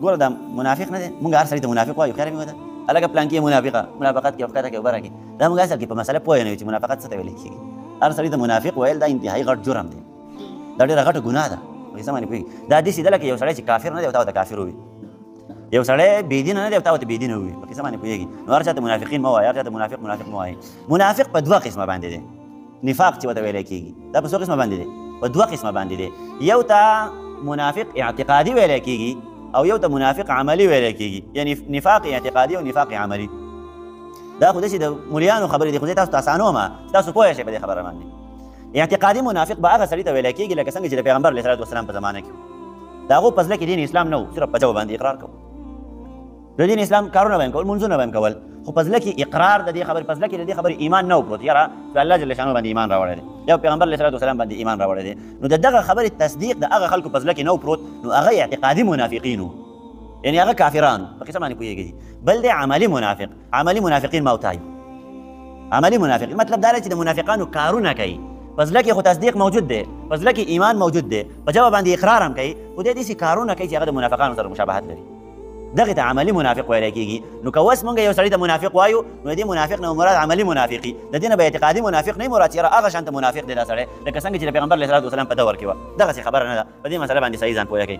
ګوره دا منافق نه دی، موږ هر سړي ته منافق وایو، خیر مې وده هلکه پلان کې منافقه منافقت کې وښکته کې وبره کې، دا موږ اصل کې په مسله پوه نه یو چې منافقت څه ته ویل کېږي. هر سړي ته منافق ویل دا انتهایي غټ جرم دی، دا ډېره غټه ګناه ده. په څه باندې پوهېږي؟ دا داسې ده لکه یو سړی چې کافر نه دی او تا ورته کافر ووایي، یو سړی بېدینه نه دی او تا ورته بېدینه ووایي، په کیسه باندې پوهېږي. نو هر چا ته منافقین مه وایه، هر چا ته منافق مه وایه. منافق په دوه قسمه باندې دی، نفاق چې ورته ویلی کېږي دا په څو قسمه باندې دی؟ په دوه قسمه باندې دی. یو ته منافق اعتقادي ویلی کېږي او یو ته منافق عملي ویلی کېږي، یعنی نفاق اعتقادي او نفاق عملي. دا خو داسې د ملیانو خبرې دي، خو زه تاسو ته اسانومه، تاسو پوه شئ په دې خبره باندې. اعتقادي منافق به هغه سړي ته ویلی کېږي لکه څنګه چې د پیغمبر علیه صلات وسلام په زمانه کې د هغو په زړه کې دین اسلام نه و، صرف په ژبه باندې اقرار کوو. د دین اسلام کارونه به یې کول، منځونه به یې کول، خو په زړه کې اقرار د دې خبرې، په زړه کې د دې خبرې ایمان نه و پروت، یاره په الله جل شانه باندې ایمان راوړی دی یا پیغمبر علیه صلات وسلام باندې ایمان راوړی دی. نو د دغه خبرې تصدیق د هغه خلکو په زړه کې نه و پروت، نو هغه اعتقادي منافقین وو، یعنې هغه کافران په قسم باندې پوهېږي. بل دی عملي منافق، عملي منافقین ما وتایو. عملي منافقین مطلب دا دی چې د منافقانو کارونه کوي، په زړه کې خو تصدیق موجود دی، په زړه کې ایمان موجود دی، په ژبه باندې اقرار هم کوي، خو دی داسې کارونه کوي چې هغه د منافقانو سره مشابهت لري. دغه ته عملي منافق ویلی کېږي. نو که اوس مونږ یو سړي ته منافق وایو، نو د دې منافق نه مراد عملي منافقي، د دې نه به اعتقادي منافق نه مراد چې یاره هغه شانته منافق دی دا سړی، لکه څنګه چې د پیغمبر علیه صلات وسلام په دور کې وه. دغسې خبره نه ده، په دې مسله باندې صحیح ځان پوهه کوي.